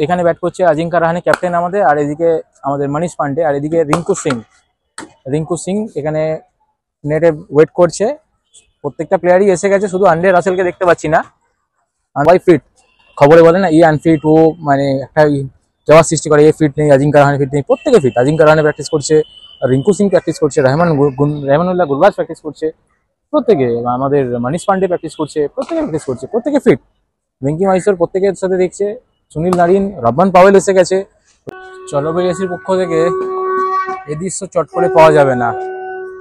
এখানে ব্যাট করছে আজিঙ্কা রাহানে, ক্যাপ্টেন আমাদের, আর এদিকে আমাদের মনীষ পান্ডে, আর এদিকে রিঙ্কু সিং এখানে নেটে ওয়েট করছে। প্রত্যেকটা প্লেয়ারই এসে গেছে, শুধু আন্ডে রাসেলকে দেখতে পাচ্ছি না। ওয়াই ফিট খবরে বলে না, আনফিট, ও মানে একটা জবাব সৃষ্টি করে, ফিট নেই, আজিঙ্কা রাহানে ফিট নেই, প্রত্যেকে ফিট। আজিঙ্কা রাহানে প্র্যাকটিস করছে, রিঙ্কু সিং প্র্যাকটিস করছে, রেহমানুল্লাহ গুরবাজ প্র্যাকটিস করছে, প্রত্যেকে। আমাদের মনীষ পান্ডে প্র্যাকটিস করছে, প্রত্যেকে ফিট। ভেঙ্কি মাইসোর প্রত্যেকের সাথে দেখছে, সুনীল নারিন, রব্বান পাওয়েল এসে গেছে। চলবেরিয়াসির পক্ষ থেকে এ দৃশ্য চট করে পাওয়া যাবে না।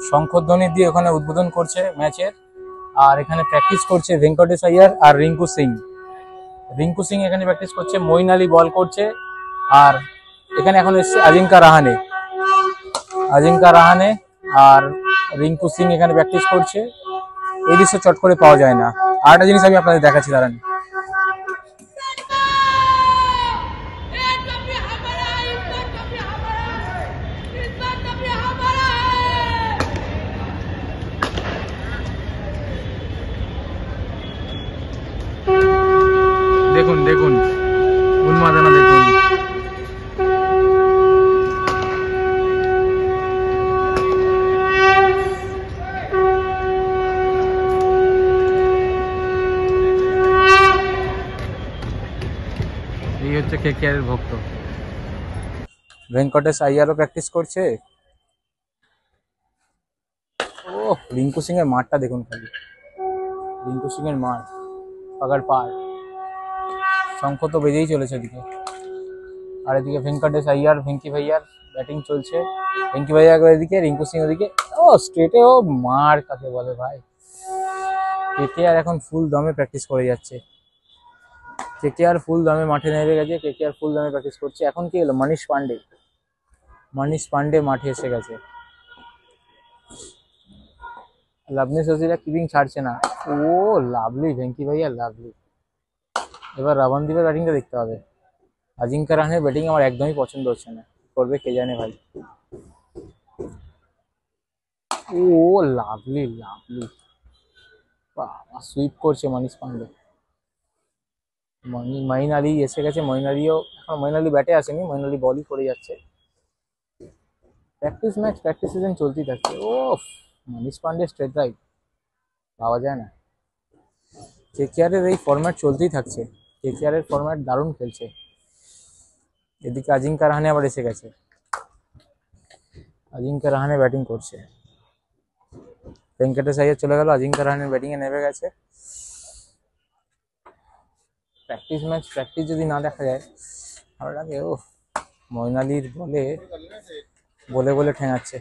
শঙ্খধ্বনি দিয়ে ওখানে উদ্বোধন করছে ম্যাচের, আর এখানে প্র্যাকটিস করছে ভেঙ্কটেশ আইয়ার আর রিঙ্কু সিং এখানে প্র্যাকটিস করছে। মঈন আলী বল করছে, আর এখানে এখন এসছে আজিঙ্কা রাহানে আর রিঙ্কু সিং এখানে প্র্যাকটিস করছে। এই দৃশ্য চট করে পাওয়া যায় না। আর একটা জিনিস আমি আপনাদের দেখাচ্ছি, দাঁড়ান। দেখুন উন্মাদনা দেখুন। এই হচ্ছে কেকেআর এর ভক্ত। ভেঙ্কটেশ আইয়ারও প্র্যাকটিস করছে। ও রিঙ্কু সিং এর মাঠটা দেখুন খালি, রিঙ্কু সিং এর মাঠ, পাগার পাড়, শঙ্খ তো বেজেই চলেছে এদিকে। আর এদিকে ভেঙ্কটেশ আইয়ার, ভেঙ্কি ভাইয়ার ব্যাটিং চলছে। ভেঙ্কি ভাইয়া এদিকে, রিঙ্কু সিং ওদিকে। ও স্ট্রেটে ও মার কাকে বলে ভাই। কেকেআর এখন ফুল দমে প্র্যাকটিস করে যাচ্ছে। কেকেআর ফুল দমে মাঠে নেমে গেছে, কেকেআর ফুল দমে প্র্যাকটিস করছে। এখন কি হলো, মনীষ পান্ডে মাঠে এসে গেছে। লাভলি সসিরা কিপিং ছাড়ছে না। ও লাভলি, ভেঙ্কি ভাইয়া লাভলি। এবার রাবানদীপের ব্যাটিংটা দেখতে হবে। আজিঙ্কা রাহানের ব্যাটিং আমার একদমই পছন্দ হচ্ছে না, করবে কে জানে ভাই। ও লাভলি, বাবা সুইপ করছে মনীষ পান্ডে। মঈন আলী এসে গেছে, মঈন আলী ব্যাটে আসেনি, মঈন আলী বলই করে যাচ্ছে। প্র্যাকটিস সিজন চলতেই থাকছে। ও মনীষ পান্ডে স্ট্রেট ড্রাইভ পাওয়া যায় না। কেকেআর এর এই ফরম্যাট চলতেই থাকছে, কেকেআর এর ফরম্যাট দারুণ খেলছে। এদিকে আজিঙ্কা রাহানে আবার এসে গেছে, আজিঙ্কা রাহানে ব্যাটিং করছে। ভেঙ্কটেশ আইয়ার চলে গেল, আজিঙ্কা রাহানের ব্যাটিং এ নেমে গেছে। প্র্যাকটিস যদি না দেখা যায় ভালো লাগে। ও মঈন আলীর বলে ঠেঙাচ্ছে।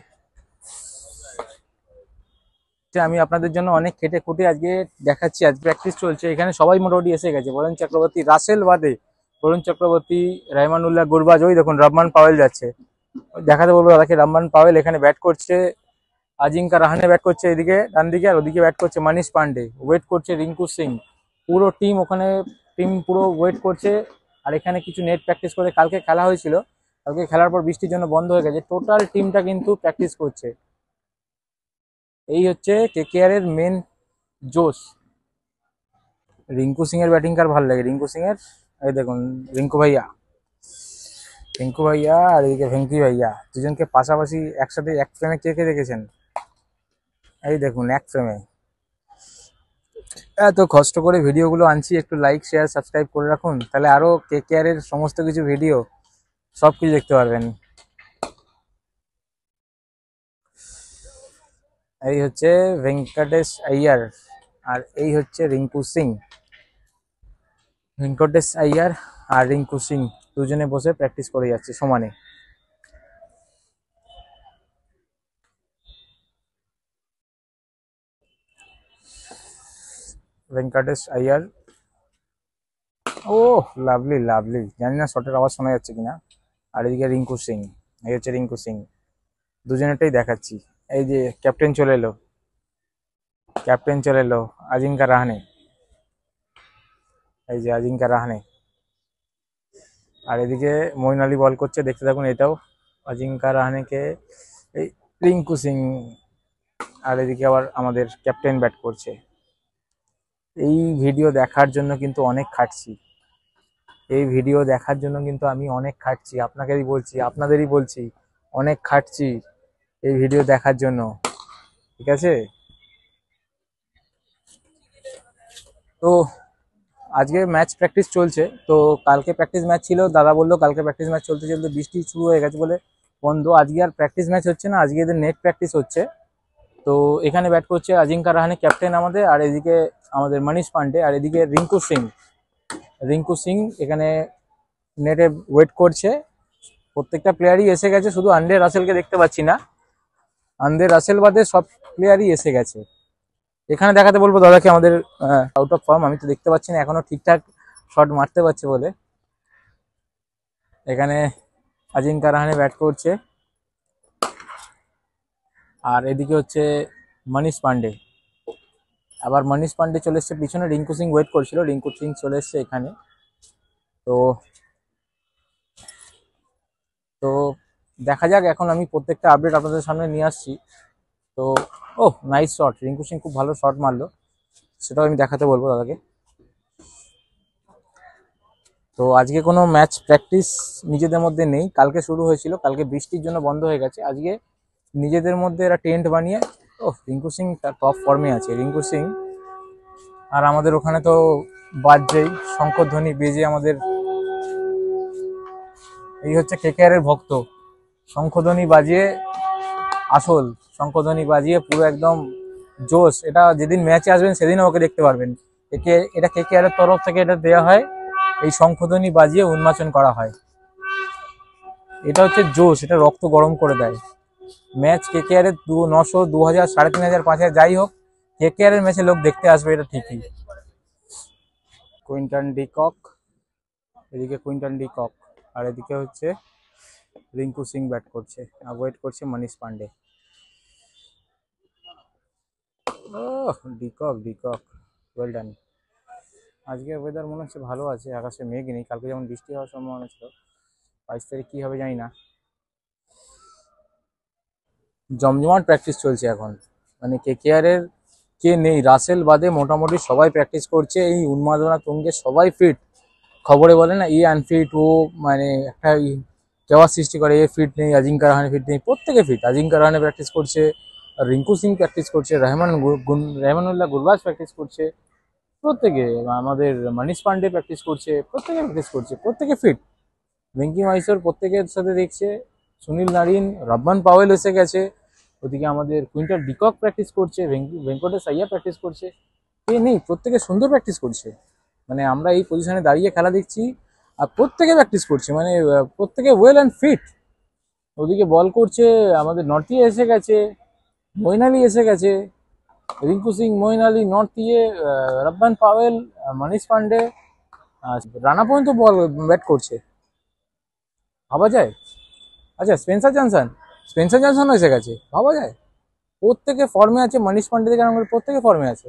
আমি আপনাদের জন্য অনেক খেটে খুঁটে আজকে দেখাচ্ছি। আজ প্র্যাকটিস চলছে, এখানে সবাই মোটামুটি এসে গেছে। বরুণ চক্রবর্তী, রাসেল বাদে বরুণ চক্রবর্তী, রেহমানুল্লাহ গুরবাজ, ওই দেখুন রহমান পাওয়েল যাচ্ছে। দেখাতে বলবো দাদাকে, রহমান পাওয়েল এখানে ব্যাট করছে। আজিঙ্কা রাহানে ব্যাট করছে এদিকে ডান দিকে, আর ওদিকে ব্যাট করছে মনীষ পান্ডে, ওয়েট করছে রিঙ্কু সিং। পুরো টিম পুরো ওয়েট করছে। আর এখানে কিছু নেট প্র্যাকটিস করে কালকে খেলা হয়েছিল, কালকে খেলার পর বৃষ্টির জন্য বন্ধ হয়ে গেছে। টোটাল টিমটা কিন্তু প্র্যাকটিস করছে। এই হচ্ছে কেকেআর এর মেন জোশ। রিঙ্কু সিং এর ব্যাটিং কার ভালো লাগে, রিঙ্কু সিং এর, এই দেখুন রিঙ্কু ভাইয়া আর এদিকে ভেঙ্কি ভাইয়া, দুজনকে পাশাপাশি একসাথে এক ফ্রেমে কে দেখেছেন? এই দেখুন এক ফ্রেমে। এত কষ্ট করে ভিডিওগুলো আনছি, একটু লাইক শেয়ার সাবস্ক্রাইব করে রাখুন, তাহলে আরো কেকেআর এর সমস্ত কিছু ভিডিও সবকিছু দেখতে পারবেন। এই হচ্ছে ভেঙ্কটেশ আইয়ার, আর এই হচ্ছে রিঙ্কু সিং। ভেঙ্কটেশ আইয়ার আর রিঙ্কু সিং দুজনে বসে প্র্যাকটিস করে যাচ্ছে সমানে। ভেঙ্কটেশ আইয়ার, ও লাভলি, জানি না শটের আওয়াজ শোনা যাচ্ছে কিনা। আর এদিকে রিঙ্কু সিং, এই হচ্ছে রিঙ্কু সিং, দুজনেরটাই দেখাচ্ছি। এই যে ক্যাপ্টেন চলে এলো, আজিঙ্কা রাহানে, এই যে আজিঙ্কা রাহানে। আর এদিকে মঈন আলী বল করছে, দেখতে থাকুন এটাও আজিঙ্কা রাহানেকে, এই রিঙ্কু সিং। আর এদিকে আবার আমাদের ক্যাপ্টেন ব্যাট করছে। এই ভিডিও দেখার জন্য কিন্তু অনেক খাটছি, এই ভিডিও দেখার জন্য কিন্তু আমি অনেক খাটছি, আপনাদেরই বলছি অনেক খাটছি এই ভিডিও দেখার জন্য, ঠিক আছে? তো আজকে ম্যাচ প্র্যাকটিস চলছে, তো কালকে প্র্যাকটিস ম্যাচ ছিল, দাদা বললো কালকে প্র্যাকটিস ম্যাচ চলতে চলতে বৃষ্টি শুরু হয়ে গেছে বলে বন্ধ। আজকে আর প্র্যাকটিস ম্যাচ হচ্ছে না, আজকে এদের নেট প্র্যাকটিস হচ্ছে। তো এখানে ব্যাট করছে আজিঙ্কা রাহানে, ক্যাপ্টেন আমাদের, আর এদিকে আমাদের মনীষ পান্ডে, আর এদিকে রিঙ্কু সিং এখানে নেটে ওয়েট করছে। প্রত্যেকটা প্লেয়ারই এসে গেছে, শুধু আন্ডে রাসেলকে দেখতে পাচ্ছি না। আন্ডে রাসেল বাদে সব প্লেয়ারই এসে গেছে। এখানে দেখাতে বলবো দাদাকে আমাদের আউট অফ ফর্ম, আমি তো দেখতে পাচ্ছি না এখনো ঠিকঠাক শট মারতে পারছে বলে। এখানে আজিঙ্কা রাহানে ব্যাট করছে, আর এদিকে হচ্ছে মনীষ পান্ডে। আবার মনীষ পান্ডে চলে এসছে পিছনে, রিঙ্কু সিং ওয়েট করছিল, রিঙ্কু সিং চলে এসছে এখানে। তো তো দেখা যাক, এখন আমি প্রত্যেকটা আপডেট আপনাদের সামনে নিয়ে আসছি। তো নাইস শট, রিঙ্কু সিং খুব ভালো শট মারলো, সেটাও আমি দেখাতে বলবো দাদাকে। তো আজকে কোনো ম্যাচ প্র্যাকটিস নিজেদের মধ্যে নেই, কালকে শুরু হয়েছিল, কালকে বৃষ্টির জন্য বন্ধ হয়ে গেছে। আজকে নিজেদের মধ্যে এরা টেন্ট বানিয়ে, রিঙ্কু সিং তার টপ ফর্মে আছে, রিঙ্কু সিং। আর আমাদের ওখানে তো বাজছেই শঙ্খধ্বনি বেজে, আমাদের এই হচ্ছে কেকেআর এর ভক্ত, শঙ্খধ্বনি বাজিয়ে, আসল শঙ্খধ্বনি বাজিয়ে পুরো একদম জোশ। এটা যেদিন ম্যাচে আসবেন সেদিনও ওকে দেখতে পারবেন। এটা কেকেআর এর তরফ থেকে এটা দেওয়া হয়, এই শঙ্খধ্বনি বাজিয়ে উন্মোচন করা হয়। এটা হচ্ছে জোশ, এটা রক্ত গরম করে দেয়। ম্যাচ কেকেআর এর 900, 2000, 3500, 5000 যাই হোক, কেকেআর এর ম্যাচে লোক দেখতে আসবে, এটা ঠিকই। কুইন্টন ডিকক, এদিকে কুইন্টন ডিকক, আর এদিকে হচ্ছে রিঙ্কু সিং ব্যাট করছে, আর ওয়েট করছে Manish Pandey. De Kock well done. আজকের ওয়েদার মনে হচ্ছে ভালো আছে, আকাশে মেঘ নেই, কালকে যেমন বৃষ্টি হওয়ার সম্ভাবনা ছিল। 22 তারিখ কি হবে জানি না। জমজমাট প্র্যাকটিস চলছে এখন, মানে কেকেআর এর কে নেই, রাসেল বাদে মোটামুটি সবাই প্র্যাকটিস করছে। এই উন্মাদনা তুঙ্গে সবাই ফিট, খবরে বলে না আনফিট, ও মানে একটা কেওয়ার সৃষ্টি করে, এ ফিট নেই, আজিঙ্কা রাহানে ফিট নেই, প্রত্যেকে ফিট। আজিঙ্কা রাহানে প্র্যাকটিস করছে, রিঙ্কু সিং প্র্যাকটিস করছে, রেহমানুল্লাহ গুরবাজ প্র্যাকটিস করছে, প্রত্যেকে। আমাদের মনীষ পান্ডে প্র্যাকটিস করছে, প্রত্যেকে প্র্যাকটিস করছে, প্রত্যেকে ফিট। ভেঙ্কি মাইসোর প্রত্যেকের সাথে দেখছে, সুনীল নারিন, রব্বান পাওয়েল এসে গেছে, ওদিকে আমাদের কুইন্টন ডিকক প্র্যাকটিস করছে, ভেঙ্কটেশ আইয়া প্র্যাকটিস করছে। কে নেই, প্রত্যেকে সুন্দর প্র্যাকটিস করছে। মানে আমরা এই পজিশনে দাঁড়িয়ে খেলা দেখছি, আর প্রত্যেকে প্র্যাকটিস করছে, মানে প্রত্যেকে ওয়েল অ্যান্ড ফিট। ওদিকে বল করছে আমাদের নর্থিয়ে এসে গেছে, মঈন আলী এসে গেছে, রিঙ্কু সিং, মঈন আলী, নর্থিয়ে, রব্বান পাওয়েল, মনীষ পান্ডে, রানা পর্যন্ত বল ব্যাট করছে, ভাবা যায়। আচ্ছা, স্পেন্সার জনসন এসে গেছে, ভাবা যায়। প্রত্যেকে ফর্মে আছে, মনীষ পান্ডে থেকে আমাদের প্রত্যেকে ফর্মে আছে।